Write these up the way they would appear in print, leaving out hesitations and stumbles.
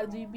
RGB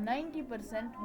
90%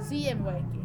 CMYK।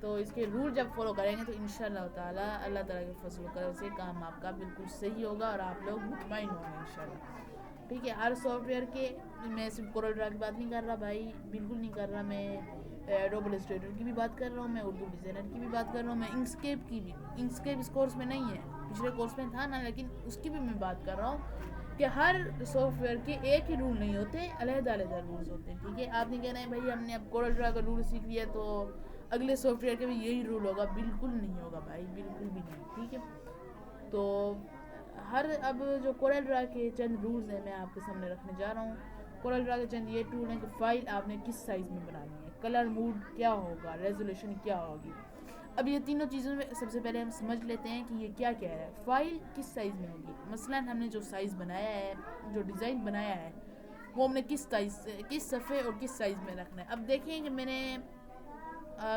تو اس کے role جب فالو کریں گے تو انشاءاللہ تعالیٰ اللہ تعالیٰ کے فضل و کرم سے کام آپ کا بالکل صحیح ہوگا اور آپ لوگ مطمئن ہوں گے انشاءاللہ. ٹھیک ہے. ہر سافٹ ویئر کے میں صرف کورل ڈرا کی بات نہیں کر رہا بھائی, بالکل نہیں کر رہا. میں ایڈوب السٹریٹر کی بھی بات کر رہا ہوں, میں اردو ڈیزائنر کی بھی بات کر رہا ہوں, میں انکسکیپ کی بھی. انکسکیپ اس کورس میں نہیں ہے, پچھلے کورس میں تھا نا, لیکن اس کی بھی میں بات کر رہا ہوں کہ ہر سافٹ ویئر کے ایک ہی رول نہیں ہوتے, علیحدہ علیحدہ رولز ہوتے ہیں. ٹھیک ہے. آپ نے کہنا ہے بھائی ہم نے اب کورل ڈرا کا رول سیکھ لیا تو اگلے سافٹ ویئر کے بھی یہی رول ہوگا. بالکل نہیں ہوگا بھائی, بالکل بھی نہیں. ٹھیک ہے. تو اب جو کورل ڈرا کے چند رولز ہیں میں آپ کے سامنے رکھنے جا رہا ہوں. کورل ڈرا کے چند یہ ٹول ہیں کہ فائل آپ نے کس سائز میں بنانی ہے, کلر موڈ کیا ہوگا, ریزولیشن کیا ہوگی. اب یہ تینوں چیزوں میں سب سے پہلے ہم سمجھ لیتے ہیں کہ یہ کیا کہہ رہا ہے. فائل کس سائز میں ہوگی, مثلا ہم نے جو سائز بنایا ہے, جو ڈیزائن بنایا ہے, وہ ہم نے کس صفحے اور کس سائز میں رکھنا ہے. اب دیکھیں کہ میں نے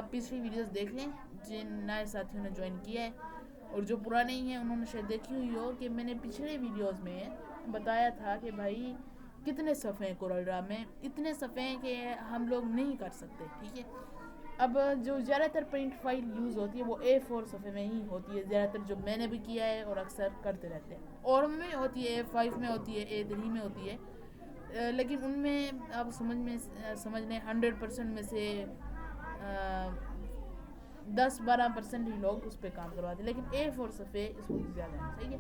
پچھلی ویڈیوز دیکھ لیں جن نئے ساتھیوں نے جوائن کیا ہے, اور جو پرانے ہی ہیں انہوں نے شاید دیکھی ہوئی ہو کہ میں نے پچھلے ویڈیوز میں بتایا تھا کہ بھائی کتنے صفحے ہیں کورل ڈرا میں. اتنے صفحے ہیں کہ ہم لوگ نہیں کر سکتے. ٹھیک ہے. اب جو زیادہ تر پرنٹ فائل یوز ہوتی ہے وہ A4 صفحے میں ہی ہوتی ہے زیادہ تر, جو میں نے بھی کیا ہے اور اکثر کرتے رہتے ہیں. اور میں ہوتی ہے A5 میں ہوتی ہے, A3 میں ہوتی ہے, لیکن ان میں آپ سمجھ لیں 100% میں سے 10-12% ہی لوگ اس پہ کام کرواتے ہیں, لیکن A4 صفحے اس وقت زیادہ ہیں. صحیح ہے.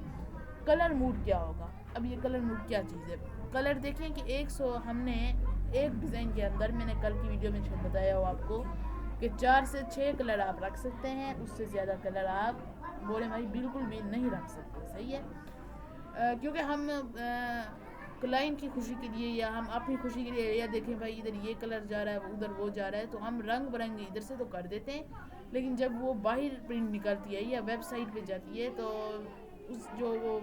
کلر موڈ کیا ہوگا. اب یہ کلر موڈ کیا چیز ہے. کلر دیکھیں کہ ہم نے ایک ڈیزائن کے اندر, میں نے کل کی ویڈیو میں بتایا ہو آپ کو کہ 4 سے 6 کلر آپ رکھ سکتے ہیں, اس سے زیادہ کلر آپ بولے بھائی بالکل بھی نہیں رکھ سکتے. صحیح ہے. کیونکہ ہم کلائنٹ کی خوشی کے لیے یا ہم اپنی خوشی کے لیے, یا دیکھیں بھائی ادھر یہ کلر جا رہا ہے ادھر وہ جا رہا ہے, تو ہم رنگ برنگی ادھر سے تو کر دیتے ہیں, لیکن جب وہ باہر پرنٹ نکلتی ہے یا ویب سائٹ پہ جاتی ہے تو اس جو وہ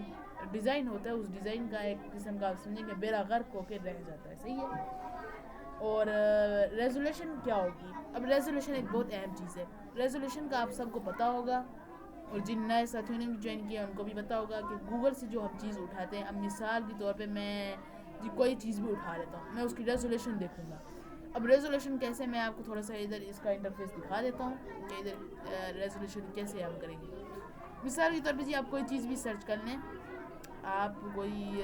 ڈیزائن ہوتا ہے اس ڈیزائن کا ایک قسم کا سمجھیں کہ بیڑا غرق ہو کے رہ جاتا ہے. صحیح ہے. اور ریزولیشن کیا ہوگی. اب ریزولیشن ایک بہت اہم چیز ہے. ریزولیشن کا آپ سب کو پتہ ہوگا, اور جن نئے ساتھیوں نے بھی جوائن کیا ان کو بھی پتہ ہوگا کہ گوگل سے جو ہم چیز اٹھاتے ہیں, اب مثال کے طور پہ میں کوئی چیز بھی اٹھا لیتا ہوں, میں اس کی ریزولیشن دیکھوں گا. اب ریزولیشن کیسے, میں آپ کو تھوڑا سا ادھر اس کا انٹرفیس دکھا دیتا ہوں کہ ادھر ریزولیشن کیسے ہم کریں گے. مثال کے طور پہ جی آپ کوئی چیز بھی سرچ کر لیں, آپ کوئی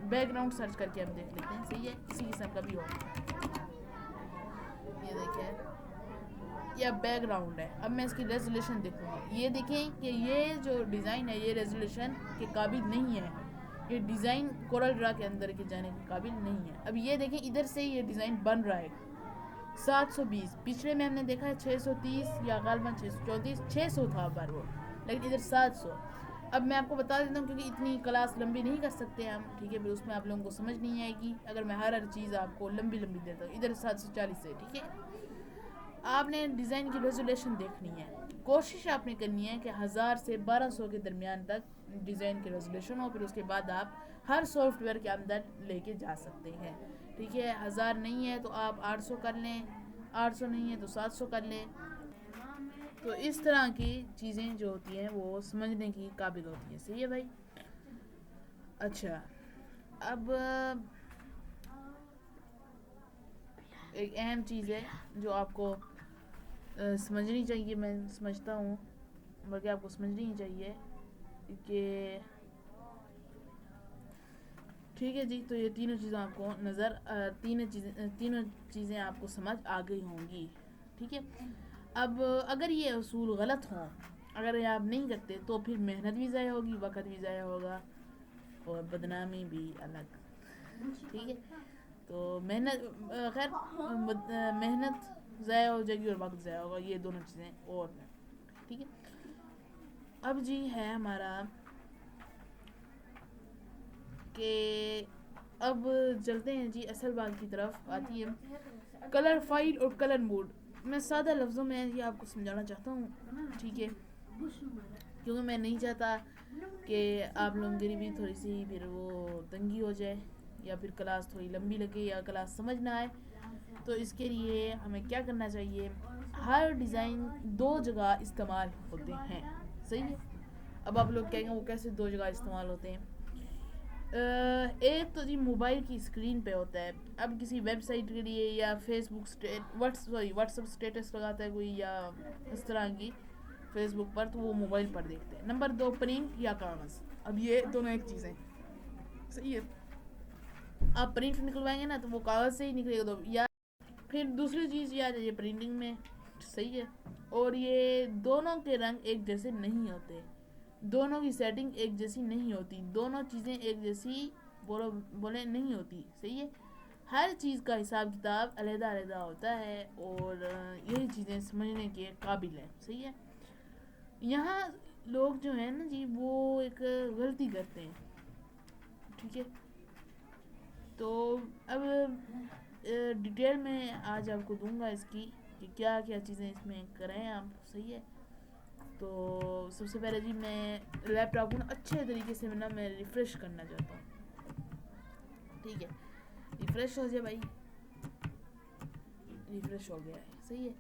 بیک گراؤنڈ سرچ کر کے ہم دیکھ لیتے ہیں. صحیح ہے. اسی قسم کا بھی ہوگا. یہ دیکھیں یہ بیک گراؤنڈ ہے. اب میں اس کی ریزولیشن دیکھوں گا. یہ دیکھیں کہ یہ جو ڈیزائن ہے یہ ریزولیشن کے قابل نہیں ہے. یہ ڈیزائن کورل ڈرا کے اندر کے جانے کے قابل نہیں ہے. اب یہ دیکھیں ادھر سے یہ ڈیزائن بن رہا ہے 720, پچھلے میں ہم نے دیکھا ہے 630 یا غالباً 634, 600 تھا پر وہ, لیکن ادھر 700. اب میں آپ کو بتا دیتا ہوں کیونکہ اتنی کلاس لمبی نہیں کر سکتے ہم. ٹھیک ہے. پھر اس میں آپ لوگوں کو سمجھ نہیں آئے گی اگر میں ہر چیز آپ کو لمبی دیتا ہوں. ادھر 740 ہے. ٹھیک ہے. آپ نے ڈیزائن کی ریزولیشن دیکھنی ہے. کوشش آپ نے کرنی ہے کہ 1000 سے 1200 کے درمیان تک ڈیزائن کی ریزولیشن ہو. پھر اس کے بعد آپ ہر سافٹ ویئر کے اندر لے کے جا سکتے ہیں. ٹھیک ہے. 1000 نہیں ہے تو آپ 800 کر لیں, 800 نہیں ہے تو 700 کر لیں. تو اس طرح کی چیزیں جو ہوتی ہیں وہ سمجھنے کی قابل ہوتی ہیں. صحیح ہے بھائی. اچھا, اب ایک اہم چیز ہے جو آپ کو سمجھنی چاہیے, میں سمجھتا ہوں بلکہ آپ کو سمجھنی ہی چاہیے کہ ٹھیک ہے جی. تو یہ تینوں چیزیں آپ کو تینوں چیزیں آپ کو سمجھ آ گئی ہوں گی. ٹھیک ہے. اب اگر یہ اصول غلط ہوں, اگر یہ آپ نہیں کرتے تو پھر محنت بھی ضائع ہوگی, وقت بھی ضائع ہوگا, اور بدنامی بھی الگ. ٹھیک ہے. تو محنت ضائع ہو جائے گی اور وقت ضائع ہوگا, یہ دونوں چیزیں اور ہیں. ٹھیک ہے. اب جی ہے ہمارا کہ اب چلتے ہیں جی اصل بات کی طرف آتی ہے کلر فائل اور کلر موڈ. میں سادہ لفظوں میں یہ آپ کو سمجھانا چاہتا ہوں. ٹھیک ہے. کیونکہ میں نہیں چاہتا کہ آپ لوگوں کی بھی تھوڑی سی پھر وہ تنگی ہو جائے, یا پھر کلاس تھوڑی لمبی لگے, یا کلاس سمجھ نہ آئے. تو اس کے لیے ہمیں کیا کرنا چاہیے, ہر ڈیزائن 2 جگہ استعمال ہوتے ہیں. صحیح ہے. اب آپ لوگ کہیں گے وہ کیسے 2 جگہ استعمال ہوتے ہیں. ایک تو جی موبائل کی اسکرین پہ ہوتا ہے. اب کسی ویب سائٹ کے لیے یا فیس بک واٹس ایپ اسٹیٹس لگاتا ہے کوئی یا اس طرح کی فیس بک پر, تو وہ موبائل پر دیکھتے ہیں. نمبر 2 پرنٹ یا کاغذ. اب یہ دونوں ایک چیزیں صحیح ہے. آپ پرنٹ نکلوائیں گے نا تو وہ کاغذ سے ہی نکلے گا, تو یا پھر دوسری چیز یہ آ جائے پرنٹنگ میں. صحیح ہے. اور یہ دونوں کے رنگ ایک جیسے نہیں ہوتے, دونوں کی سیٹنگ ایک جیسی نہیں ہوتی, دونوں چیزیں ایک جیسی بولے نہیں ہوتی. صحیح ہے. ہر چیز کا حساب کتاب علیحدہ علیحدہ ہوتا ہے, اور یہی چیزیں سمجھنے کے قابل ہیں. صحیح ہے. یہاں لوگ جو ہیں نا جی وہ ایک غلطی کرتے ہیں. ٹھیک ہے. تو اب ڈیٹیل میں آج آپ کو دوں گا اس کی کہ کیا کیا چیزیں اس میں کریں آپ. صحیح ہے. تو سب سے پہلے جی میں لیپ ٹاپ کو اچھے طریقے سے میں ریفریش کرنا چاہتا ہوں. ٹھیک ہے. ریفریش ہو جائے بھائی, ریفریش ہو گیا ہے. صحیح ہے.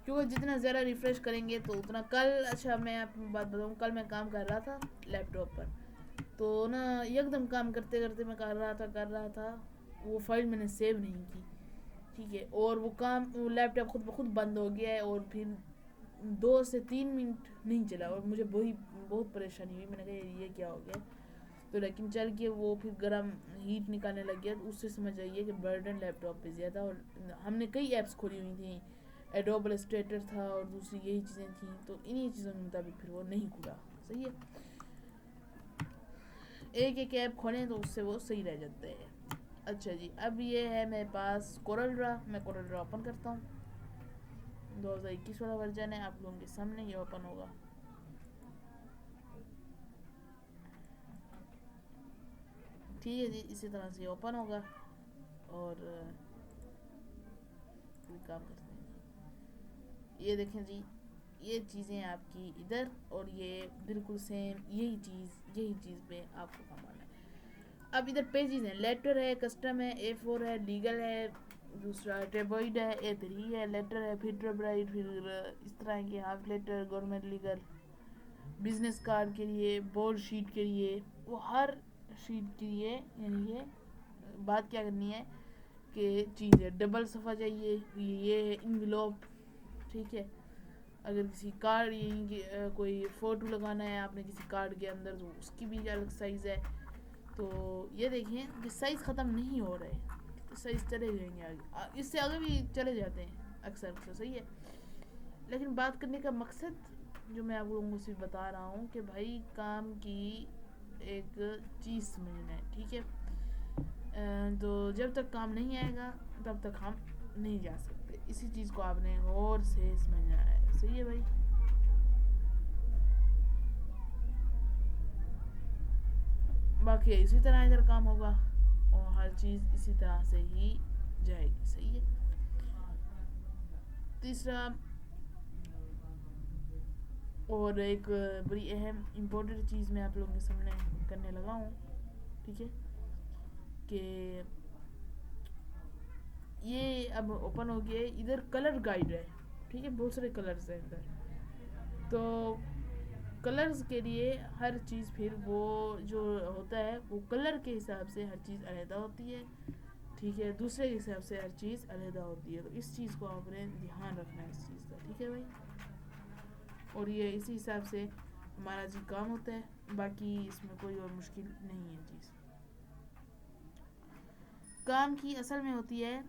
کیونکہ جتنا زیادہ ریفریش کریں گے تو اتنا کل, اچھا میں آپ کو بات بتاؤں, کل میں کام کر رہا تھا لیپ ٹاپ پر, تو نا یک دم کام کرتے کرتے میں کر رہا تھا وہ فائل میں نے سیو نہیں کی. ٹھیک ہے. اور وہ لیپ ٹاپ خود بخود بند ہو گیا ہے, اور پھر 2 سے 3 منٹ نہیں چلا, اور مجھے بہت پریشانی ہوئی. میں نے کہا یہ کیا ہو گیا, تو لیکن چل کے وہ پھر گرم ہیٹ نکالنے لگ گیا. تو اس سے سمجھ آئیے کہ برڈن لیپ ٹاپ پہ زیادہ, اور ہم نے کئی ایپس کھولی ہوئی تھیں, ایڈوب السٹریٹر تھا اور دوسری یہی چیزیں تھیں, تو انہی چیزوں کے مطابق پھر وہ نہیں کھلا. صحیح ہے. ایک ایپ کھولیں تو اس سے وہ صحیح رہ جاتا ہے. اچھا جی, اب یہ ہے میرے پاس کورل ڈرا. میں کورل ڈرا اوپن کرتا ہوں. 2021 والا ورژن ہے, آپ لوگوں کے سامنے یہ اوپن ہوگا. ٹھیک ہے جی, اسی طرح سے اوپن ہوگا. اور کام کرتے ہیں. یہ دیکھیں جی, یہ چیزیں آپ کی ادھر, اور یہ بالکل سیم یہی چیز پہ آپ کو کام آنا ہے. اب ادھر پیجز ہیں, لیٹر ہے, کسٹم ہے, A4 ہے, لیگل ہے, دوسرا ٹیبوئڈ ہے, A3 ہے, لیٹر ہے, پھر ٹریبرائڈ, پھر اس طرح کے half letter, government legal, business card کے لیے, بورڈ شیٹ کے لیے. وہ ہر شیٹ کے لیے یعنی یہ بات کیا کرنی ہے کہ چیز ہے ڈبل صفحہ چاہیے, یہ انویلوپ. ٹھیک ہے. اگر کسی کارڈ کوئی فوٹو لگانا ہے آپ نے کسی کارڈ کے اندر, تو اس کی بھی الگ سائز ہے. تو یہ دیکھیں کہ سائز ختم نہیں ہو رہے, سائز چلے جائیں گے آگے, اس سے آگے بھی چلے جاتے ہیں اکثر. صحیح ہے. لیکن بات کرنے کا مقصد جو میں آپ لوگوں کو صرف بتا رہا ہوں کہ بھائی کام کی ایک چیز سمجھنا ہے. ٹھیک ہے. تو جب تک کام نہیں آئے گا تب تک ہم نہیں جا سکتے. اسی چیز کو آپ نے غور سے سمجھنا ہے. صحیح ہے بھائی. باقی اسی طرح ادھر کام ہوگا, اور ہر چیز اسی طرح سے ہی جائے گی. صحیح ہے. تیسرا اور ایک بڑی اہم امپورٹنٹ چیز میں آپ لوگوں کے سامنے کرنے لگا ہوں. ٹھیک ہے. کہ یہ اب اوپن ہو گیا, ادھر کلر گائیڈ ہے. ٹھیک ہے. بہت سارے کلرز ہیں ادھر, تو کلرز کے لیے ہر چیز پھر وہ جو ہوتا ہے وہ کلر کے حساب سے ہر چیز علیحدہ ہوتی ہے. ٹھیک ہے. دوسرے کے حساب سے ہر چیز علیحدہ ہوتی ہے. تو اس چیز کو آپ نے دھیان رکھنا ہے اس چیز کا. ٹھیک ہے بھائی. اور یہ اسی حساب سے ہمارا جی کام ہوتا ہے. باقی اس میں کوئی اور مشکل نہیں ہے چیز. کام کی اصل میں ہوتی ہے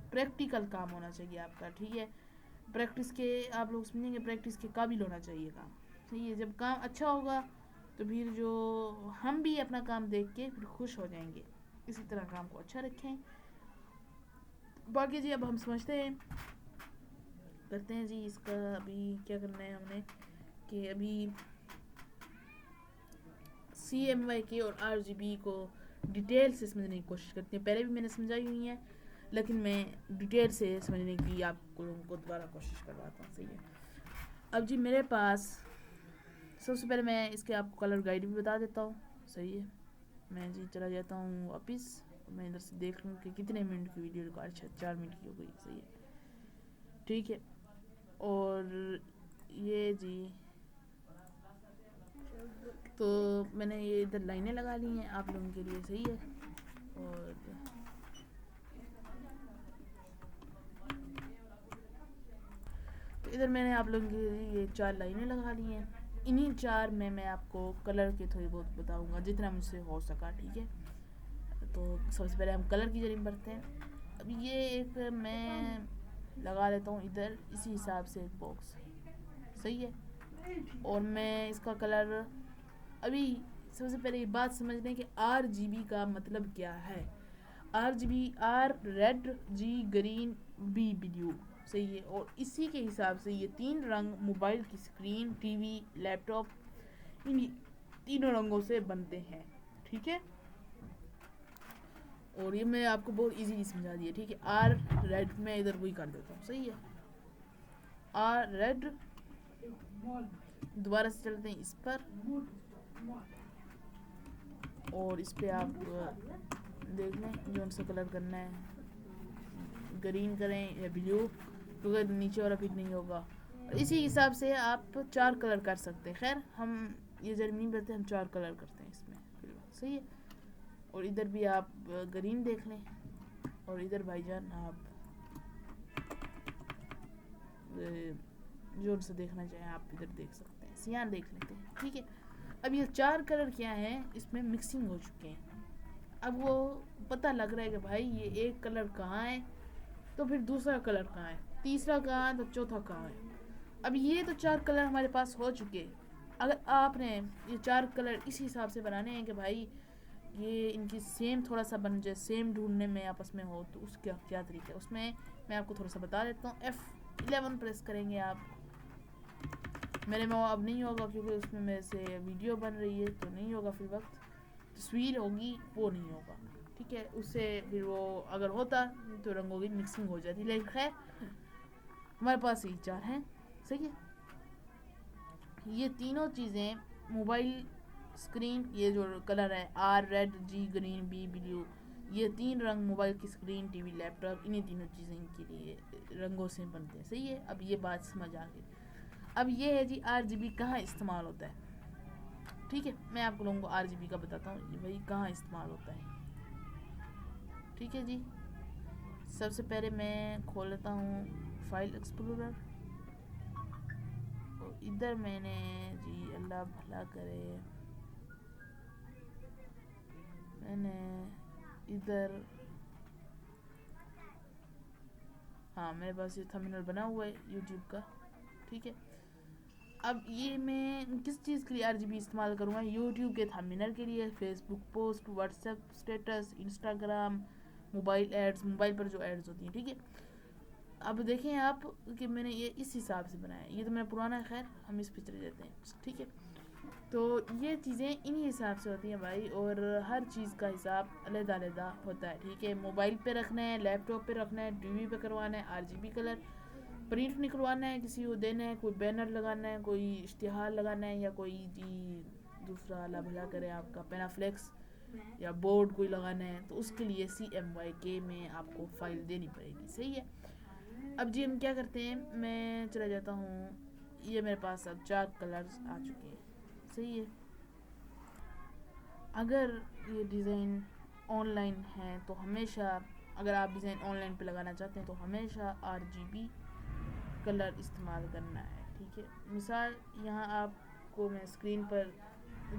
پریکٹیکل کام ہونا چاہیے آپ کا. ٹھیک ہے. پریکٹس کے آپ لوگ سمجھیں گے, پریکٹس کے قابل ہونا چاہیے کام. صحیح ہے. جب کام اچھا ہوگا تو پھر جو ہم بھی اپنا کام دیکھ کے پھر خوش ہو جائیں گے. اسی طرح کام کو اچھا رکھیں. باقی جی اب ہم سمجھتے ہیں, کرتے ہیں جی اس کا. ابھی کیا کرنا ہے ہم نے کہ ابھی CMY کے اور RGB کو ڈیٹیل سے سمجھنے کی کوشش کرتے ہیں. پہلے بھی میں نے سمجھائی ہوئی ہیں, لیکن میں ڈیٹیل سے سمجھنے کی آپ کو دوبارہ کوشش کرواتا ہوں. صحیح ہے. اب جی میرے پاس سب سے پہلے میں اس کے آپ کو کلر گائیڈ بھی بتا دیتا ہوں. صحیح ہے. میں جی چلا جاتا ہوں واپس, میں ادھر سے دیکھ لوں کہ کتنے منٹ کی ویڈیو ریکارڈ. اچھا 4 منٹ کی ہو گئی. صحیح ہے. ٹھیک ہے. اور یہ جی تو میں نے یہ ادھر لائنیں لگا لی ہیں آپ لوگوں کے لیے, صحیح ہے. اور تو ادھر میں نے آپ لوگوں کے لیے یہ 4 لائنیں لگا لی ہیں. انہی 4 میں آپ کو کلر کے تھوڑی بہت بتاؤں گا جتنا مجھ سے ہو سکا, ٹھیک ہے. تو سب سے پہلے ہم کلر کی جانب بڑھتے ہیں. اب یہ ایک میں لگا لیتا ہوں ادھر اسی حساب سے ایک باکس, صحیح ہے. اور میں اس کا کلر ابھی سب سے پہلے یہ بات سمجھ لیں کہ RGB کا مطلب کیا ہے. RGB, R red, G green, B blue, صحیح ہے. اور اسی کے حساب سے یہ 3 رنگ موبائل کی اسکرین, ٹی وی, لیپ ٹاپ, ان تینوں رنگوں سے بنتے ہیں, ٹھیک ہے. اور یہ میں آپ کو بہت ایزیلی سمجھا دیا, ٹھیک ہے. R ریڈ میں ادھر وہی کر دیتا ہوں, صحیح ہے. R ریڈ, دوبارہ سے چلتے ہیں اس پر, اور اس پہ آپ دیکھ لیں جو سا کلر کرنا ہے, گرین کریں یا بلیو, کیونکہ نیچے والا پک نہیں ہوگا. اسی حساب سے آپ 4 کلر کر سکتے ہیں. خیر ہم یہ زمین کرتے ہیں, ہم 4 کلر کرتے ہیں اس میں, صحیح ہے. اور ادھر بھی آپ گرین دیکھ لیں, اور ادھر بھائی جان آپ جو سے دیکھنا چاہیں آپ ادھر دیکھ سکتے ہیں, سیاہ دیکھ لیتے ہیں, ٹھیک ہے. اب یہ 4 کلر کیا ہیں, اس میں مکسنگ ہو چکے ہیں. اب وہ پتہ لگ رہا ہے کہ بھائی یہ ایک کلر کہاں ہے تو پھر دوسرا کلر کہاں ہے, تیسرا کہاں ہے تو چوتھا کہاں ہے. اب یہ تو 4 کلر ہمارے پاس ہو چکے. اگر آپ نے یہ 4 کلر اس حساب سے بنانے ہیں کہ بھائی یہ ان کی سیم تھوڑا سا بن جائے, سیم ڈھونڈنے میں آپس میں ہو, تو اس کا کیا طریقہ ہے. اس میں آپ کو تھوڑا سا بتا دیتا ہوں. F11 پریس کریں گے آپ. میرے میں اب نہیں ہوگا کیونکہ اس میں میرے سے ویڈیو بن رہی ہے تو نہیں ہوگا, فی الوقت تصویر ہوگی وہ نہیں ہوگا, ٹھیک ہے. اس سے پھر وہ اگر ہوتا تو رنگوں کی مکسنگ ہو جاتی, لیکن خیر ہمارے پاس یہ 4 ہیں, صحیح ہے. یہ تینوں چیزیں موبائل اسکرین, یہ جو کلر ہے R red, G green, B blue, یہ 3 رنگ موبائل کی screen, TV, laptop, انہیں تینوں چیزیں کے لیے رنگوں سے بنتے ہیں, صحیح ہے. اب یہ بات سمجھ آ گئی. اب یہ ہے جی RGB کہاں استعمال ہوتا ہے, ٹھیک ہے. میں آپ لوگوں کو RGB کا بتاتا ہوں بھائی کہاں استعمال ہوتا ہے, ٹھیک ہے جی. سب سے پہلے میں کھول لیتا ہوں فائل ایکسپلورر. ادھر میں نے جی اللہ بھلا کرے, میں نے ادھر میرے پاس یہ تھمبنیل بنا ہوا ہے یوٹیوب کا, ٹھیک ہے. اب یہ میں کس چیز کے لیے RGB استعمال کروں گا, یوٹیوب کے تھمبنیل کے لیے, Facebook post, WhatsApp status, Instagram, mobile ads, mobile پر جو ایڈز ہوتی ہیں, ٹھیک ہے. اب دیکھیں آپ کہ میں نے یہ اس حساب سے بنایا ہے, یہ تو میرا پرانا ہے, خیر ہم اس پہ چلے جاتے ہیں, ٹھیک ہے. تو یہ چیزیں انہی حساب سے ہوتی ہیں بھائی, اور ہر چیز کا حساب علیحدہ علیحدہ ہوتا ہے, ٹھیک ہے. موبائل پہ رکھنا ہے, لیپ ٹاپ پہ رکھنا ہے, ٹی وی پہ کروانا ہے RGB کلر, پرنٹ نکلوانا ہے, کسی کو دینا ہے, کوئی بینر لگانا ہے, کوئی اشتہار لگانا ہے, یا کوئی جی دوسرا اللہ بھلا کرے آپ کا پینافلیکس یا بورڈ کوئی لگانا ہے, تو اس کے لیے CMYK میں آپ کو فائل دینی پڑے گی, صحیح ہے. اب جی ہم کیا کرتے ہیں, میں چلا جاتا ہوں, یہ میرے پاس اب 4 کلرز آ چکے ہیں, صحیح ہے. اگر یہ ڈیزائن آن لائن ہے تو ہمیشہ, اگر آپ ڈیزائن آن لائن پہ لگانا چاہتے ہیں تو ہمیشہ RGB کلر استعمال کرنا ہے, ٹھیک ہے. مثال یہاں آپ کو میں اسکرین پر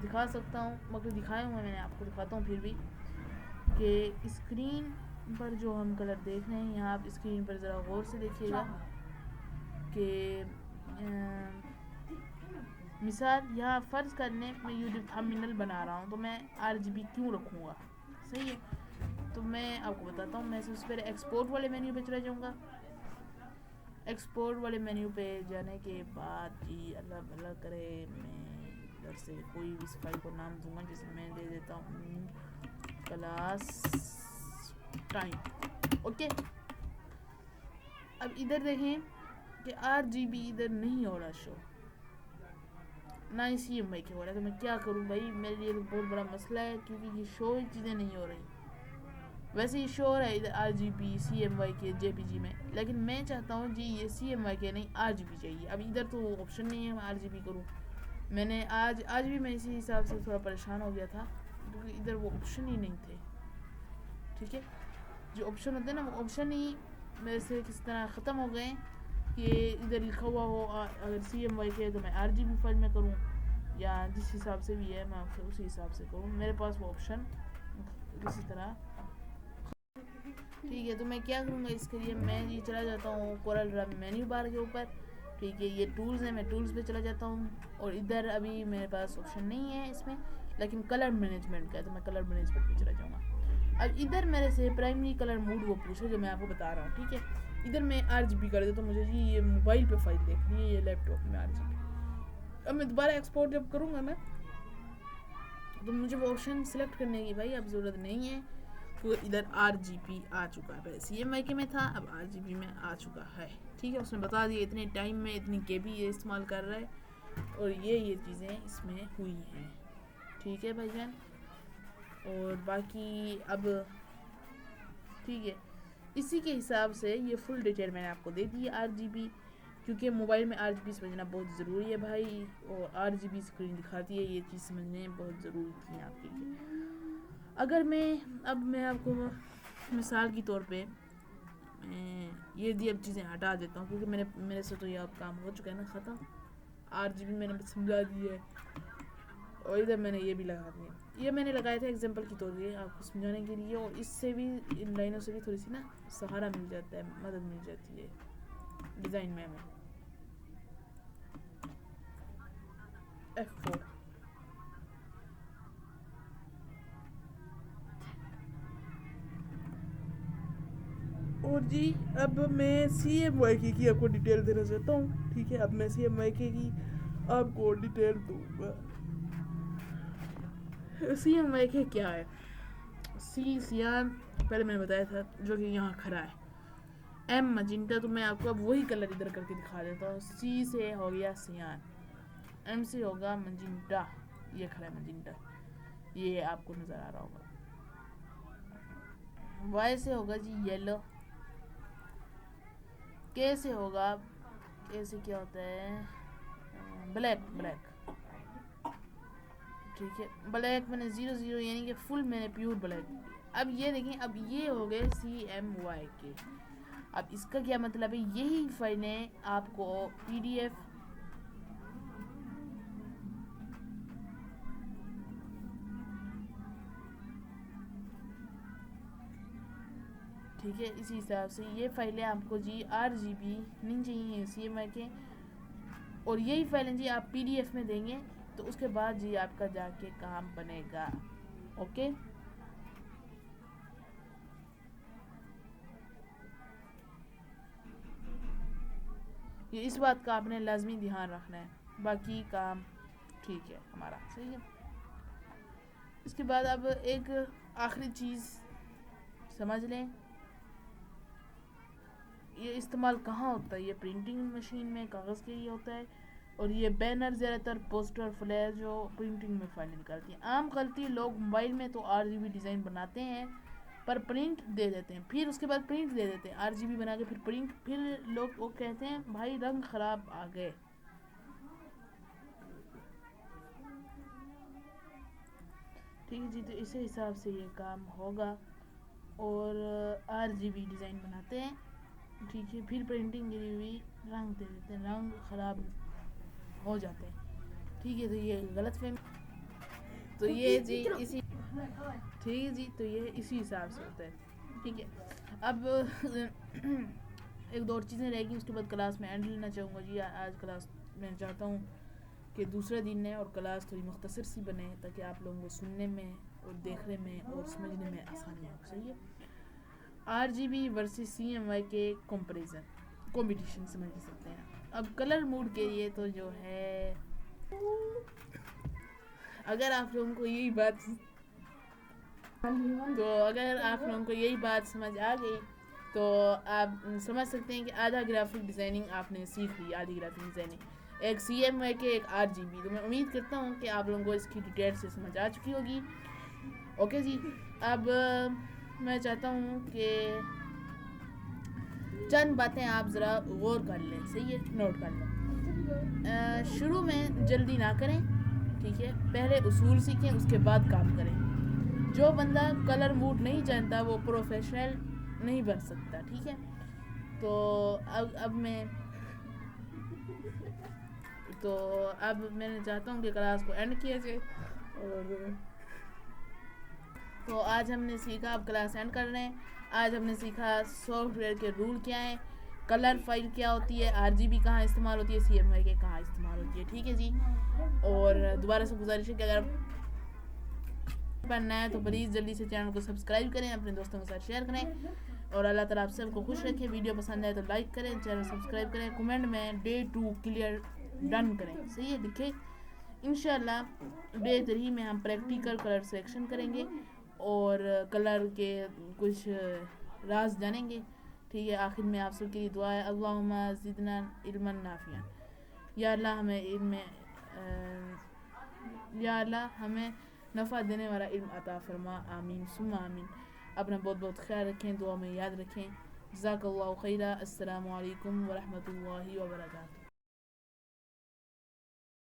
دکھا سکتا ہوں, مگر دکھائے ہوئے میں نے آپ کو دکھاتا ہوں پھر بھی, کہ اسکرین پر جو ہم کلر دیکھ رہے ہیں, یہاں آپ اسکرین پر ذرا غور سے دیکھیے گا کہ مثال یہاں فرض کرنے میں یوٹیوب تھمبنیل بنا رہا ہوں تو میں RGB کیوں رکھوں گا, صحیح ہے. تو میں آپ کو بتاتا ہوں. میں سب سے پہلے ایکسپورٹ والے مینیو پہ چلا جاؤں گا. ایکسپورٹ والے مینیو پہ جانے کے بعد جی اللہ بھلا کرے میں ادھر سے کوئی بھی اس فائل کو نام دوں گا, جیسے میں دے دیتا ہوں کلاس ٹائم, اوکے. اب ادھر دیکھیں کہ RGB ادھر نہیں ہو رہا شو, نہ ہی CMYK ہو رہا ہے. تو میں کیا کروں بھائی, میرے لیے تو بہت بڑا مسئلہ ہے, کیونکہ یہ شو ہی چیزیں نہیں ہو رہی. ویسے یہ شو ہو رہا ہے ادھر RGB CMYK JPG میں, لیکن میں چاہتا ہوں جی یہ CMYK نہیں RGB چاہیے. اب ادھر تو آپشن نہیں ہے میں RGB کروں, میں نے آج بھی میں اسی حساب سے تھوڑا پریشان ہو گیا تھا کیونکہ ادھر وہ آپشن ہی نہیں تھے. ٹھیک ہے, جو آپشن ہوتے ہیں نا وہ آپشن ہی میرے سے کس طرح ختم ہو گئے کہ ادھر لکھا ہوا ہو اگر CMYK ہے تو میں RGB فائل میں کروں یا جس حساب سے بھی ہے میں اسی حساب سے کروں. میرے پاس وہ آپشن کسی طرح. ٹھیک ہے, تو میں کیا کروں گا اس کے لیے, میں یہ چلا جاتا ہوں کورل ڈرا مینیو بار کے اوپر. ٹھیک ہے, یہ ٹولز ہیں, میں ٹولز پہ چلا جاتا ہوں اور ادھر ابھی میرے پاس آپشن نہیں ہے اس میں, لیکن کلر مینجمنٹ کا ہے تو میں کلر مینجمنٹ پہ چلا جاؤں گا. اب ادھر میرے سے پرائمری کلر موڈ وہ پوچھو جو میں آپ کو بتا رہا ہوں. ٹھیک ہے, ادھر میں RGB کر دیتا ہوں, مجھے جی یہ موبائل پہ فائل دیکھنی ہے, یہ لیپ ٹاپ میں RGB. اب میں دوبارہ ایکسپورٹ جب کروں گا میں تو مجھے وہ آپشن سلیکٹ کرنے کی بھائی اب ضرورت نہیں ہے کیونکہ ادھر RGB آ چکا ہے. پہلے CMYK میں تھا, اب RGB میں آ چکا ہے. ٹھیک ہے, اس نے بتا دیا اتنے ٹائم میں اتنی KB یہ استعمال کر رہا ہے اور یہ چیزیں اس میں ہوئی ہیں. ٹھیک ہے بھائی جان, اور باقی اب ٹھیک ہے اسی کے حساب سے یہ فل ڈیٹیل میں نے آپ کو دے دی ہے RGB, کیونکہ موبائل میں RGB سمجھنا بہت ضروری ہے بھائی, اور RGB اسکرین دکھاتی ہے, یہ چیز سمجھنے بہت ضروری تھی آپ کے لیے. اگر میں آپ کو مثال کے طور پہ یہ اب چیزیں ہٹا دیتا ہوں کیونکہ میرے سے تو یہ اب کام ہو چکا ہے نا ختم. RGB میں نے سمجھا دی ہے اور ادھر میں نے یہ بھی لگا دیا. یہ میں نے لگایا تھا ایگزامپل کی طور پہ آپ کو سمجھانے کے لیے, اور اس سے بھی ان لائنوں سے بھی تھوڑی سی نا سہارا مل جاتا ہے, مدد مل جاتی ہے ڈیزائن میں ہمیں. F4 اور جی اب میں CMYK کی آپ کو ڈیٹیل دینا چاہتا ہوں. ٹھیک ہے, اب میں CMYK کی آپ کو ڈیٹیل دوں گا. CMYK کیا ہے؟ سیان پہلے میں نے بتایا تھا جو کہ یہاں کھڑا ہے. M مجنٹا, تو میں آپ کو اب وہی کلر ادھر کر کے دکھا دیتا ہوں. C سے ہو گیا سیان, M سے ہوگا مجنٹا, یہ کھڑا ہے مجنٹا, یہ آپ کو نظر آ رہا ہوگا. Y سے ہوگا جی یلو, K سے ہوگا, K سے کیا ہوتا ہے بلیک. ٹھیک ہے, بلیک میں نے 00 یعنی کہ فل میں نے پیور بلیک. اب یہ دیکھیں, اب یہ ہو گئے CMYK. اب اس کا کیا مطلب ہے, یہی فائلیں آپ کو PDF ٹھیک ہے, اسی حساب سے یہ فائلیں آپ کو جی RGB نہیں چاہیے CMYK, اور یہی فائلیں جی آپ PDF میں دیں گے تو اس کے بعد جی آپ کا جا کے کام بنے گا. اوکے, یہ اس بات کا آپ نے لازمی دھیان رکھنا ہے, باقی کام ٹھیک ہے ہمارا صحیح ہے. اس کے بعد اب ایک آخری چیز سمجھ لیں, یہ استعمال کہاں ہوتا ہے, یہ پرنٹنگ مشین میں کاغذ کے لیے ہوتا ہے, اور یہ بینر زیادہ تر پوسٹر فلیئر جو پرنٹنگ میں فائلیں نکالتی ہیں. عام غلطی لوگ موبائل میں تو RGB ڈیزائن بناتے ہیں پر پرنٹ دے دیتے ہیں, پھر اس کے بعد پرنٹ دے دیتے ہیں RGB بنا کے, پھر پرنٹ, پھر لوگ وہ کہتے ہیں بھائی رنگ خراب آ گئے. ٹھیک ہے جی, تو اسی حساب سے یہ کام ہوگا, اور RGB ڈیزائن بناتے ہیں. ٹھیک ہے, پھر پرنٹنگ کے لیے بھی رنگ دے دیتے ہیں, رنگ خراب ہو جاتے ہیں. ٹھیک ہے, تو یہ غلط فہمی, تو یہ جی اسی ٹھیک ہے جی, تو یہ اسی حساب سے ہوتا ہے. ٹھیک ہے, اب ایک دو اور چیزیں رہ گی, اس کے بعد کلاس میں اینڈ لینا چاہوں گا جی. آج کلاس میں چاہتا ہوں کہ دوسرا دن ہے اور کلاس تھوڑی مختصر سی بنے تاکہ آپ لوگوں کو سننے میں اور دیکھنے میں اور سمجھنے میں آسانی ہو. صحیح ہے, RGB ورسز CMYK کمپٹیشن سمجھ سکتے ہیں. اب کلر موڈ کے لیے تو جو ہے, اگر آپ لوگوں کو یہی بات سمجھ آ گئی تو آپ سمجھ سکتے ہیں کہ آدھا گرافک ڈیزائننگ آپ نے سیکھ لی. آدھی گرافک ڈیزائننگ, ایک CMYK, ایک RGB. تو میں امید کرتا ہوں کہ آپ لوگوں کو اس کی ڈیٹیل سے سمجھ آ چکی ہوگی. اوکے جی, اب میں چاہتا ہوں کہ چند باتیں آپ ذرا غور کر لیں. صحیح ہے, نوٹ کر لیں. شروع میں جلدی نہ کریں، ٹھیک ہے، پہلے اصول سیکھیں اس کے بعد کام کریں. جو بندہ کلر موڈ نہیں جانتا وہ پروفیشنل نہیں بن سکتا، ٹھیک ہے. تو اب میں چاہتا ہوں کہ کلاس کو اینڈ کیا جائے. اور تو آج ہم نے سیکھا، اب کلاس اینڈ کر رہے ہیں. آج ہم نے سیکھا سافٹ ویئر کے رول کیا ہیں، کلر فائل کیا ہوتی ہے، RGB کہاں استعمال ہوتی ہے، CMYK کے کہاں استعمال ہوتی ہے، ٹھیک ہے جی. اور دوبارہ سے گزارش ہے کہ اگر پڑھنا ہے تو پلیز جلدی سے چینل کو سبسکرائب کریں، اپنے دوستوں کے ساتھ شیئر کریں. اور اللہ تعالیٰ آپ سب کو خوش رکھے. ویڈیو پسند آئے تو لائک کریں، چینل سبسکرائب کریں، کمنٹ میں Day 2 کلیئر ڈن کریں، صحیح ہے، لکھیں. انشاءاللہ Day 3 میں ہم پریکٹیکل کلر سلیکشن کریں گے اور کلر کے کچھ راز جانیں گے، ٹھیک ہے. آخر میں آپ سب کے لیے دعا ہے، اللہم زدنا علما نافعا. یا اللہ ہمیں علم یا اللہ ہمیں نفع دینے والا علم عطا فرما، آمین ثم آمین. اپنا بہت بہت خیال رکھیں، دعا میں یاد رکھیں. جزاک اللہ خیرہ. السلام علیکم ورحمۃ اللہ وبرکاتہ.